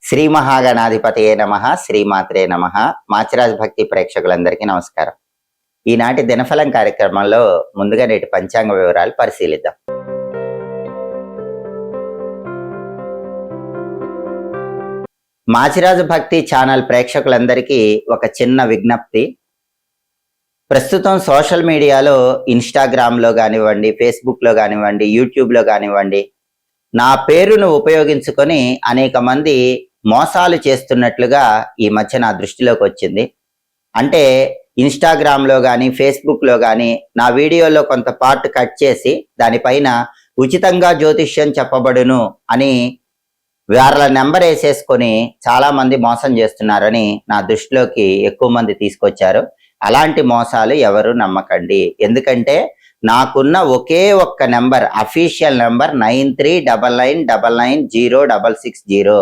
శ్రీ మహాగణాధిపతయే నమః, శ్రీమాత్రే నమః. మాచిరాజ్ భక్తి ప్రేక్షకులందరికీ నమస్కారం. ఈనాటి దినఫలం కార్యక్రమంలో ముందుగా నేటి పంచాంగ వివరాలు పరిశీలిద్దాం. మాచిరాజు భక్తి ఛానల్ ప్రేక్షకులందరికీ ఒక చిన్న విజ్ఞప్తి. ప్రస్తుతం సోషల్ మీడియాలో ఇన్స్టాగ్రామ్లో కానివ్వండి, ఫేస్బుక్లో కానివ్వండి, యూట్యూబ్లో కానివ్వండి, నా పేరును ఉపయోగించుకొని అనేక మంది మోసాలు చేస్తున్నట్లుగా ఈ మధ్య నా దృష్టిలోకి వచ్చింది. అంటే ఇన్స్టాగ్రామ్లో కానీ, ఫేస్బుక్లో కానీ నా వీడియోలో కొంత పార్ట్ కట్ చేసి దానిపైన ఉచితంగా జ్యోతిష్యం చెప్పబడును అని వాళ్ళ నెంబర్ వేసేసుకొని చాలామంది మోసం చేస్తున్నారని నా దృష్టిలోకి ఎక్కువ మంది తీసుకొచ్చారు. అలాంటి మోసాలు ఎవరు నమ్మకండి. ఎందుకంటే నాకున్న ఒకే ఒక్క నెంబర్, అఫీషియల్ నెంబర్ 9399990660.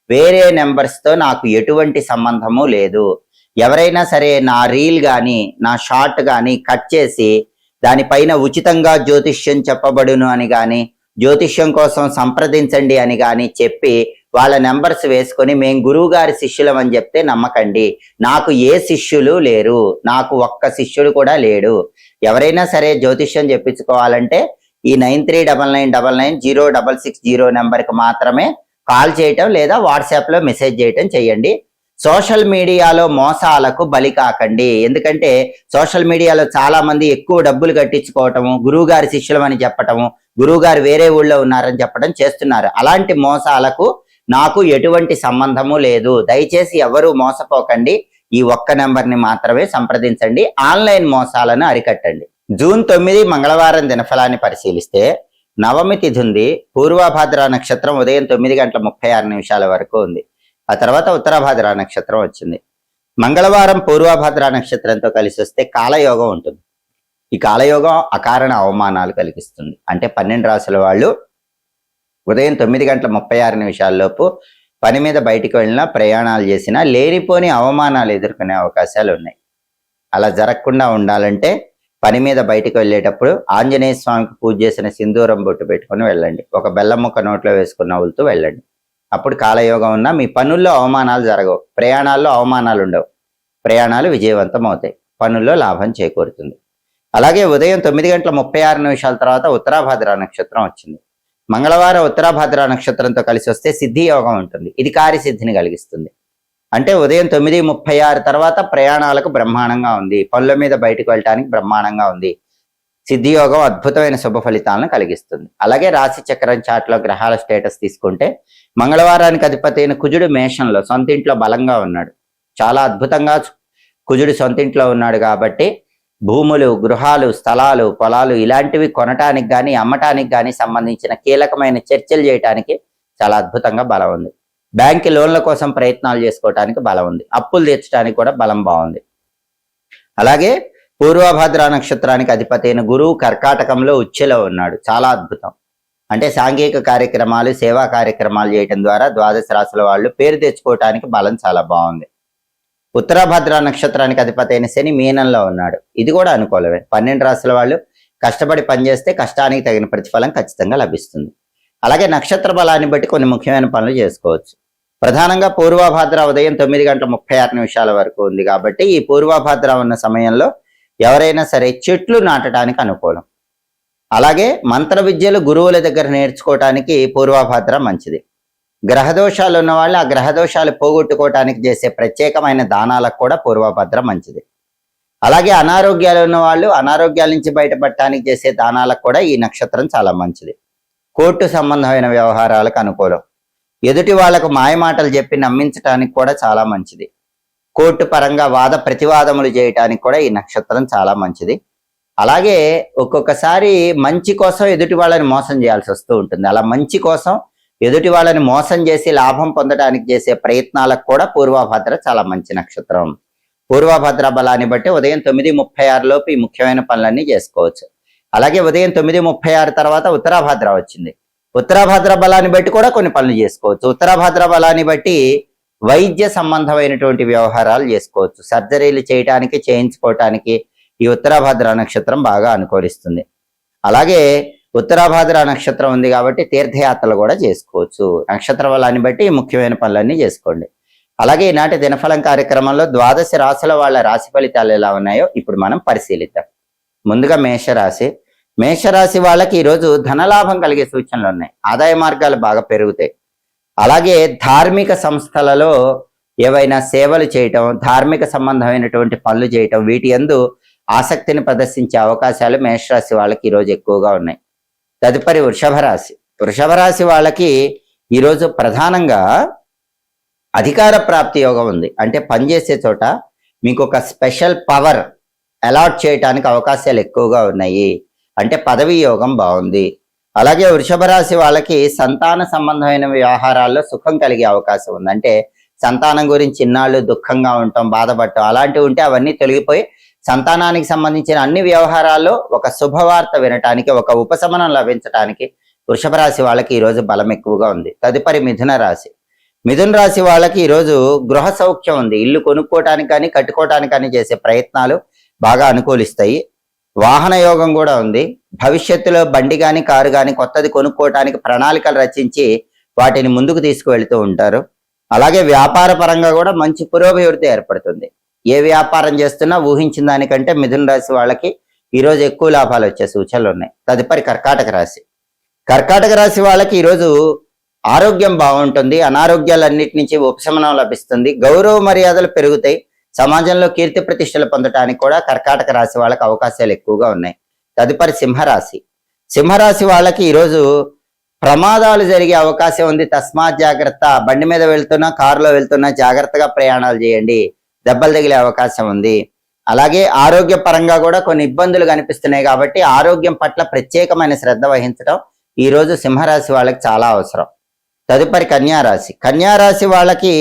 వేరే నెంబర్స్తో నాకు ఎటువంటి సంబంధము లేదు. ఎవరైనా సరే నా రీల్ కానీ, నా షార్ట్ కానీ కట్ చేసి దానిపైన ఉచితంగా జ్యోతిష్యం చెప్పబడును అని కానీ, జ్యోతిష్యం కోసం సంప్రదించండి అని కానీ చెప్పి వాళ్ళ నెంబర్స్ వేసుకొని మేము గురువు గారి శిష్యులం అని చెప్తే నమ్మకండి. నాకు ఏ శిష్యులు లేరు, నాకు ఒక్క శిష్యుడు కూడా లేడు. ఎవరైనా సరే జ్యోతిష్యం చెప్పించుకోవాలంటే ఈ 9399990660 నెంబర్కి మాత్రమే కాల్ చేయటం లేదా వాట్సాప్లో మెసేజ్ చేయటం చేయండి. సోషల్ మీడియాలో మోసాలకు బలి కాకండి. ఎందుకంటే సోషల్ మీడియాలో చాలా మంది ఎక్కువ డబ్బులు కట్టించుకోవటము, గురువు గారి శిష్యులం అని చెప్పటము, గురువు గారు వేరే ఊళ్ళో ఉన్నారని చెప్పడం చేస్తున్నారు. అలాంటి మోసాలకు నాకు ఎటువంటి సంబంధము లేదు. దయచేసి ఎవరు మోసపోకండి. ఈ ఒక్క నెంబర్ని మాత్రమే సంప్రదించండి. ఆన్లైన్ మోసాలను అరికట్టండి. జూన్ 9 మంగళవారం దినఫలాన్ని పరిశీలిస్తే నవమి తిథి ఉంది. పూర్వభాద్ర నక్షత్రం ఉదయం 9:36 వరకు ఉంది. ఆ తర్వాత ఉత్తరభాద్ర నక్షత్రం వచ్చింది. మంగళవారం పూర్వభాద్ర నక్షత్రంతో కలిసి వస్తే కాలయోగం ఉంటుంది. ఈ కాలయోగం అకారణ అవమానాలు కలిగిస్తుంది. అంటే 12 రాసుల వాళ్ళు ఉదయం 9:36 లోపు పని మీద బయటికి వెళ్ళినా, ప్రయాణాలు చేసినా లేనిపోని అవమానాలు ఎదుర్కొనే అవకాశాలు ఉన్నాయి. అలా జరగకుండా ఉండాలంటే పని మీద బయటికి వెళ్ళేటప్పుడు ఆంజనేయ స్వామికి పూజ చేసిన సింధూరం బొట్టు పెట్టుకుని వెళ్ళండి. ఒక బెల్లం ముక్క నోట్లో వేసుకున్న నవ్వులుతూ వెళ్ళండి. అప్పుడు కాలయోగం ఉన్నా మీ పనుల్లో అవమానాలు జరగవు, ప్రయాణాల్లో అవమానాలు ఉండవు, ప్రయాణాలు విజయవంతం అవుతాయి, పనుల్లో లాభం చేకూరుతుంది. అలాగే ఉదయం 9:36 తర్వాత ఉత్తరాభాద్ర నక్షత్రం వచ్చింది. మంగళవారం ఉత్తరాభాద్ర నక్షత్రంతో కలిసి వస్తే సిద్ధి యోగం ఉంటుంది. ఇది కార్యసిద్ధిని కలిగిస్తుంది. అంటే ఉదయం 9:36 తర్వాత ప్రయాణాలకు బ్రహ్మాండంగా ఉంది, పనుల మీద బయటకు వెళ్ళటానికి బ్రహ్మాండంగా ఉంది. సిద్ధి యోగం అద్భుతమైన శుభ ఫలితాలను కలిగిస్తుంది. అలాగే రాశి చక్రం చాట్లో గ్రహాల స్టేటస్ తీసుకుంటే మంగళవారానికి అధిపతి అయిన కుజుడు మేషంలో సొంతింట్లో బలంగా ఉన్నాడు. చాలా అద్భుతంగా కుజుడు సొంతింట్లో ఉన్నాడు కాబట్టి భూములు, గృహాలు, స్థలాలు, పొలాలు ఇలాంటివి కొనటానికి కానీ, అమ్మటానికి కానీ సంబంధించిన కీలకమైన చర్చలు చేయడానికి చాలా అద్భుతంగా బలం ఉంది. బ్యాంకు లోన్ల కోసం ప్రయత్నాలు చేసుకోవటానికి బలం ఉంది. అప్పులు తీర్చడానికి కూడా బలం బాగుంది. అలాగే పూర్వభాద్ర నక్షత్రానికి అధిపతి అయిన గురువు కర్కాటకంలో ఉచ్ఛలో ఉన్నాడు. చాలా అద్భుతం. అంటే సాంఘిక కార్యక్రమాలు, సేవా కార్యక్రమాలు చేయటం ద్వారా ద్వాదశ రాశుల వాళ్ళు పేరు తెచ్చుకోవటానికి బలం చాలా బాగుంది. ఉత్తరాభద్ర నక్షత్రానికి అధిపతి అయిన శని మీనంలో ఉన్నాడు. ఇది కూడా అనుకూలమే. 12 రాశుల వాళ్ళు కష్టపడి పనిచేస్తే కష్టానికి తగిన ప్రతిఫలం ఖచ్చితంగా లభిస్తుంది. అలాగే నక్షత్ర బలాన్ని బట్టి కొన్ని ముఖ్యమైన పనులు చేసుకోవచ్చు. ప్రధానంగా పూర్వభాద్ర ఉదయం 9:36 వరకు ఉంది కాబట్టి ఈ పూర్వభాద్ర ఉన్న సమయంలో ఎవరైనా సరే చెట్లు నాటడానికి అనుకూలం. అలాగే మంత్ర విద్యలు గురువుల దగ్గర నేర్చుకోవటానికి పూర్వభాద్ర మంచిది. గ్రహదోషాలు ఉన్న వాళ్ళు ఆ గ్రహదోషాలు పోగొట్టుకోవటానికి చేసే ప్రత్యేకమైన దానాలకు కూడా పూర్వభద్ర మంచిది. అలాగే అనారోగ్యాలు ఉన్న వాళ్ళు అనారోగ్యాల నుంచి బయటపడటానికి చేసే దానాలకు కూడా ఈ నక్షత్రం చాలా మంచిది. కోర్టు సంబంధమైన వ్యవహారాలకు అనుకూలం. ఎదుటి వాళ్లకు మాయమాటలు చెప్పి నమ్మించడానికి కూడా చాలా మంచిది. కోర్టు పరంగా వాద ప్రతివాదములు చేయటానికి కూడా ఈ నక్షత్రం చాలా మంచిది. అలాగే ఒక్కొక్కసారి మంచి కోసం ఎదుటి వాళ్ళని మోసం చేయాల్సి వస్తూ ఉంటుంది. అలా మంచి కోసం ఎదుటి వాళ్ళని మోసం చేసి లాభం పొందడానికి చేసే ప్రయత్నాలకు కూడా పూర్వభద్ర చాలా మంచి నక్షత్రం. పూర్వభద్ర బలాన్ని బట్టి ఉదయం 9:36 లోపు ఈ ముఖ్యమైన పనులన్నీ చేసుకోవచ్చు. అలాగే ఉదయం 9:36 తర్వాత ఉత్తరాభద్ర వచ్చింది. ఉత్తరాభద్ర బలాన్ని బట్టి కూడా కొన్ని పనులు చేసుకోవచ్చు. ఉత్తరాభద్ర బలాన్ని బట్టి వైద్య సంబంధమైనటువంటి వ్యవహారాలు చేసుకోవచ్చు. సర్జరీలు చేయటానికి, చేయించుకోవటానికి ఈ ఉత్తరాభద్ర నక్షత్రం బాగా అనుకూలిస్తుంది. అలాగే ఉత్తరాభాద్ర నక్షత్రం ఉంది కాబట్టి తీర్థయాత్రలు కూడా చేసుకోవచ్చు. నక్షత్ర బలాన్ని బట్టి ఈ ముఖ్యమైన పనులన్నీ చేసుకోండి. అలాగే ఈనాటి దినఫలం కార్యక్రమంలో 12 రాశుల వాళ్ళ రాశి ఫలితాలు ఎలా ఉన్నాయో ఇప్పుడు మనం పరిశీలిద్దాం. ముందుగా మేషరాశి. మేషరాశి వాళ్ళకి ఈరోజు ధనలాభం కలిగే సూచనలు ఉన్నాయి. ఆదాయ మార్గాలు బాగా పెరుగుతాయి. అలాగే ధార్మిక సంస్థలలో ఏవైనా సేవలు చేయటం, ధార్మిక సంబంధమైనటువంటి పనులు చేయటం, వీటి యందు ఆసక్తిని ప్రదర్శించే అవకాశాలు మేషరాశి వాళ్ళకి ఈరోజు ఎక్కువగా ఉన్నాయి. తదుపరి వృషభ రాశి. వృషభ రాశి వాళ్ళకి ఈరోజు ప్రధానంగా అధికార ప్రాప్తి యోగం ఉంది. అంటే పనిచేసే చోట మీకు ఒక స్పెషల్ పవర్ అలాట్ చేయడానికి అవకాశాలు ఎక్కువగా ఉన్నాయి. అంటే పదవీ యోగం బాగుంది. అలాగే వృషభ రాశి వాళ్ళకి సంతాన సంబంధమైన వ్యవహారాల్లో సుఖం కలిగే అవకాశం ఉంది. అంటే సంతానం గురించి ఇన్నాళ్ళు దుఃఖంగా ఉండటం, బాధపడటం అలాంటివి ఉంటే అవన్నీ తొలగిపోయి సంతానానికి సంబంధించిన అన్ని వ్యవహారాల్లో ఒక శుభవార్త వినటానికి, ఒక ఉపశమనం లభించడానికి వృషభ రాశి వాళ్ళకి ఈరోజు బలం ఎక్కువగా ఉంది. తదుపరి మిథున రాశి. మిథున రాశి వాళ్ళకి ఈరోజు గృహ సౌఖ్యం ఉంది. ఇల్లు కొనుక్కోవటానికి కానీ కట్టుకోవటానికి కానీ చేసే ప్రయత్నాలు బాగా అనుకూలిస్తాయి. వాహన యోగం కూడా ఉంది. భవిష్యత్తులో బండి కానీ కారు కానీ కొత్తది కొనుక్కోవటానికి ప్రణాళికలు రచించి వాటిని ముందుకు తీసుకువెళ్తూ ఉంటారు. అలాగే వ్యాపార పరంగా కూడా మంచి పురోభివృద్ధి ఏర్పడుతుంది. ఏ వ్యాపారం చేస్తున్నా ఊహించిన దానికంటే మిథున రాశి వాళ్ళకి ఈరోజు ఎక్కువ లాభాలు వచ్చే సూచనలు ఉన్నాయి. తదుపరి కర్కాటక రాశి. కర్కాటక రాశి వాళ్ళకి ఈరోజు ఆరోగ్యం బాగుంటుంది. అనారోగ్యాలన్నిటి నుంచి ఉపశమనం లభిస్తుంది. గౌరవ మర్యాదలు పెరుగుతాయి. సమాజంలో కీర్తి ప్రతిష్టలు పొందడానికి కూడా కర్కాటక రాశి వాళ్ళకి అవకాశాలు ఎక్కువగా ఉన్నాయి. తదుపరి సింహరాశి. సింహరాశి వాళ్ళకి ఈరోజు ప్రమాదాలు జరిగే అవకాశం ఉంది. తస్మాత్ జాగ్రత్త. బండి మీద వెళ్తున్నా, కారులో వెళ్తున్నా జాగ్రత్తగా ప్రయాణాలు చేయండి. దెబ్బలు తగిలే అవకాశం ఉంది. అలాగే ఆరోగ్య పరంగా కూడా కొన్ని ఇబ్బందులు కనిపిస్తున్నాయి కాబట్టి ఆరోగ్యం పట్ల ప్రత్యేకమైన శ్రద్ధ వహించడం ఈరోజు సింహరాశి వాళ్ళకి చాలా అవసరం. తదుపరి కన్యారాశి. కన్యారాశి వాళ్ళకి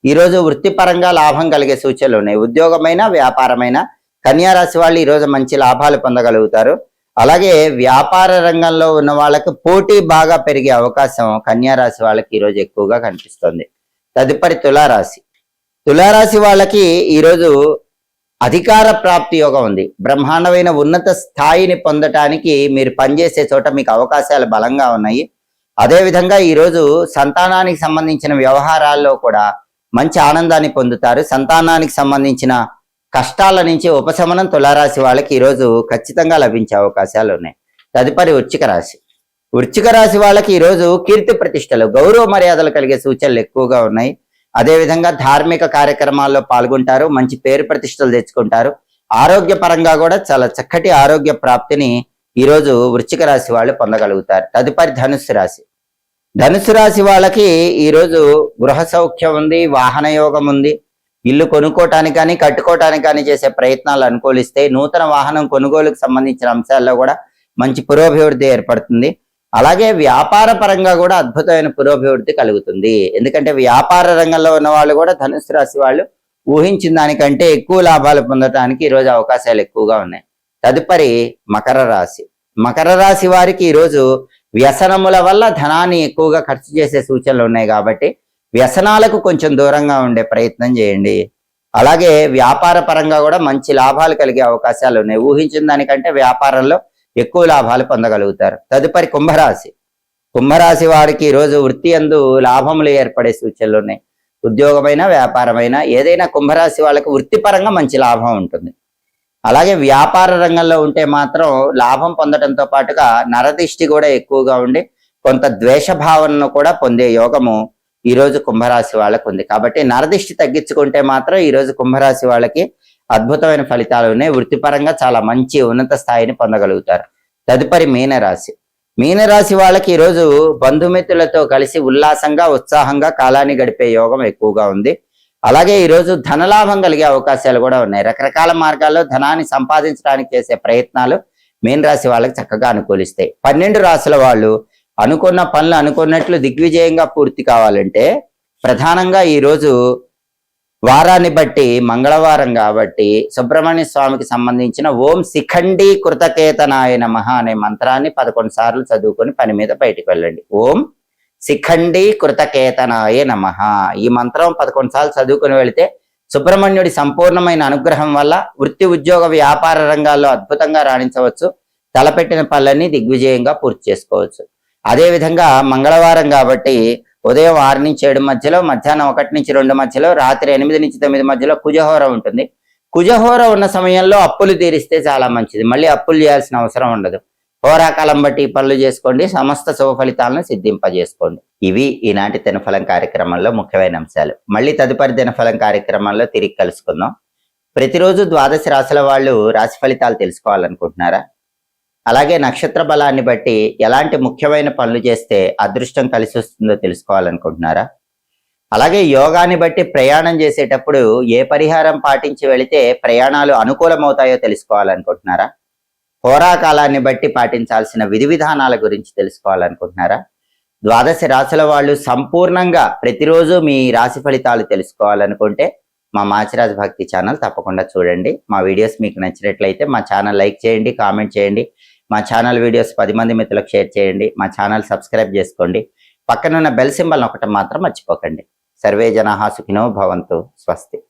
ఈరోజు వృత్తిపరంగా లాభం కలిగే సూచనలు ఉన్నాయి. ఉద్యోగమైన వ్యాపారమైన కన్యారాశి వాళ్ళు ఈరోజు మంచి లాభాలు పొందగలుగుతారు. అలాగే వ్యాపార రంగంలో ఉన్న వాళ్ళకి పోటీ బాగా పెరిగే అవకాశం కన్యారాశి వాళ్ళకి ఈరోజు ఎక్కువగా కనిపిస్తుంది. తదుపరి తులారాశి. తులారాశి వాళ్ళకి ఈరోజు అధికార ప్రాప్తి యోగం ఉంది. బ్రహ్మాండమైన ఉన్నత స్థాయిని పొందటానికి మీరు పనిచేసే చోట మీకు అవకాశాలు బలంగా ఉన్నాయి. అదేవిధంగా ఈరోజు సంతానానికి సంబంధించిన వ్యవహారాల్లో కూడా మంచి ఆనందాన్ని పొందుతారు. సంతానానికి సంబంధించిన కష్టాల నుంచి ఉపశమనం తులారాశి వాళ్ళకి ఈరోజు ఖచ్చితంగా లభించే అవకాశాలు ఉన్నాయి. తదుపరి వృశ్చిక రాశి. వృశ్చిక రాశి వాళ్ళకి ఈరోజు కీర్తి ప్రతిష్టలు, గౌరవ మర్యాదలు కలిగే సూచనలు ఎక్కువగా ఉన్నాయి. అదేవిధంగా ధార్మిక కార్యక్రమాల్లో పాల్గొంటారు. మంచి పేరు ప్రతిష్టలు తెచ్చుకుంటారు. ఆరోగ్య పరంగా కూడా చాలా చక్కటి ఆరోగ్య ప్రాప్తిని ఈరోజు వృశ్చిక రాశి వాళ్ళు పొందగలుగుతారు. తదుపరి ధనుస్సు రాశి. ధనుస్సు రాశి వాళ్ళకి ఈరోజు గృహ సౌఖ్యం ఉంది. వాహన యోగం ఉంది. ఇల్లు కొనుక్కోవటానికి కానీ కట్టుకోవటానికి కానీ చేసే ప్రయత్నాలు అనుకూలిస్తే నూతన వాహనం కొనుగోలుకు సంబంధించిన అంశాల్లో కూడా మంచి పురోభివృద్ధి ఏర్పడుతుంది. అలాగే వ్యాపార పరంగా కూడా అద్భుతమైన పురోభివృద్ధి కలుగుతుంది. ఎందుకంటే వ్యాపార రంగంలో ఉన్న వాళ్ళు కూడా ధనుస్సు రాశి వాళ్ళు ఊహించిన దానికంటే ఎక్కువ లాభాలు పొందడానికి ఈరోజు అవకాశాలు ఎక్కువగా ఉన్నాయి. తదుపరి మకర రాశి. మకర రాశి వారికి ఈరోజు వ్యసనముల వల్ల ధనాన్ని ఎక్కువగా ఖర్చు చేసే సూచనలు ఉన్నాయి కాబట్టి వ్యసనాలకు కొంచెం దూరంగా ఉండే ప్రయత్నం చేయండి. అలాగే వ్యాపార పరంగా కూడా మంచి లాభాలు కలిగే అవకాశాలు ఉన్నాయి. ఊహించిన దానికంటే వ్యాపారంలో ఎక్కువ లాభాలు పొందగలుగుతారు. తదుపరి కుంభరాశి. కుంభరాశి వారికి ఈరోజు వృత్తి యందు లాభములు ఏర్పడే సూచనలు ఉన్నాయి. ఉద్యోగమైన వ్యాపారమైన ఏదైనా కుంభరాశి వాళ్ళకి వృత్తిపరంగా మంచి లాభం ఉంటుంది. అలాగే వ్యాపార రంగంలో ఉంటే మాత్రం లాభం పొందడంతో పాటుగా నరదిష్టి కూడా ఎక్కువగా ఉండి కొంత ద్వేష భావనను కూడా పొందే యోగము ఈరోజు కుంభరాశి వాళ్ళకు ఉంది. కాబట్టి నరదిష్టి తగ్గించుకుంటే మాత్రం ఈరోజు కుంభరాశి వాళ్ళకి అద్భుతమైన ఫలితాలు ఉన్నాయి. వృత్తిపరంగా చాలా మంచి ఉన్నత స్థాయిని పొందగలుగుతారు. తదుపరి మీనరాశి. మీనరాశి వాళ్ళకి ఈరోజు బంధుమిత్రులతో కలిసి ఉల్లాసంగా ఉత్సాహంగా కాలాన్ని గడిపే యోగం ఎక్కువగా ఉంది. అలాగే ఈరోజు ధనలాభం కలిగే అవకాశాలు కూడా ఉన్నాయి. రకరకాల మార్గాల్లో ధనాన్ని సంపాదించడానికి చేసే ప్రయత్నాలు మీనరాశి వాళ్ళకి చక్కగా అనుకూలిస్తాయి. 12 రాశుల వాళ్ళు అనుకున్న పనులు అనుకున్నట్లు దిగ్విజయంగా పూర్తి కావాలంటే ప్రధానంగా ఈరోజు వారాన్ని బట్టి మంగళవారం కాబట్టి సుబ్రహ్మణ్య స్వామికి సంబంధించిన ఓం శిఖండీ కృతకేతనాయ నమః అనే మంత్రాన్ని 11 సార్లు చదువుకొని పని మీద బయటికి వెళ్ళండి. ఓం శిఖండీ కృతకేతనాయ నమః. ఈ మంత్రం 11 సార్లు చదువుకొని వెళితే సుబ్రహ్మణ్యుడి సంపూర్ణమైన అనుగ్రహం వల్ల వృత్తి ఉద్యోగ వ్యాపార రంగాల్లో అద్భుతంగా రాణించవచ్చు. తలపెట్టిన పనులన్నీ దిగ్విజయంగా పూర్తి చేసుకోవచ్చు. అదేవిధంగా మంగళవారం కాబట్టి ఉదయం 6 నుంచి 7 మధ్యలో, మధ్యాహ్నం 1 నుంచి 2 మధ్యలో, రాత్రి 8 నుంచి 9 మధ్యలో కుజహోర ఉంటుంది. కుజహోర ఉన్న సమయంలో అప్పులు తీరిస్తే చాలా మంచిది. మళ్ళీ అప్పులు చేయాల్సిన అవసరం ఉండదు. హోరాకాలం బట్టి పనులు చేసుకోండి, సమస్త శుభ ఫలితాలను సిద్ధింపజేసుకోండి. ఇవి ఈనాటి దినఫలం కార్యక్రమంలో ముఖ్యమైన అంశాలు. మళ్ళీ తదుపరి దినఫలం కార్యక్రమంలో తిరిగి కలుసుకుందాం. ప్రతిరోజు ద్వాదశ రాశుల వాళ్ళు రాశి ఫలితాలు తెలుసుకోవాలనుకుంటున్నారా? అలాగే నక్షత్ర బలాన్ని బట్టి ఎలాంటి ముఖ్యమైన పనులు చేస్తే అదృష్టం కలిసి వస్తుందో తెలుసుకోవాలనుకుంటున్నారా? అలాగే యోగాన్ని బట్టి ప్రయాణం చేసేటప్పుడు ఏ పరిహారం పాటించి వెళితే ప్రయాణాలు అనుకూలమవుతాయో తెలుసుకోవాలనుకుంటున్నారా? హోరాకాలాన్ని బట్టి పాటించాల్సిన విధి విధానాల గురించి తెలుసుకోవాలనుకుంటున్నారా? ద్వాదశ రాశుల వాళ్ళు సంపూర్ణంగా ప్రతిరోజు మీ రాశి ఫలితాలు తెలుసుకోవాలనుకుంటే మా మాచిరాజ్ భక్తి ఛానల్ తప్పకుండా చూడండి. మా వీడియోస్ మీకు నచ్చినట్లయితే మా ఛానల్ లైక్ చేయండి, కామెంట్ చేయండి. మా ఛానల్ వీడియోస్ 10 మంది మిత్రులకు షేర్ చేయండి. మా ఛానల్ సబ్స్క్రైబ్ చేసుకోండి. పక్కనున్న బెల్ సింబల్ ఒకటి మాత్రం మర్చిపోకండి. సర్వే జనాః సుఖినో భవంతు. స్వస్తి.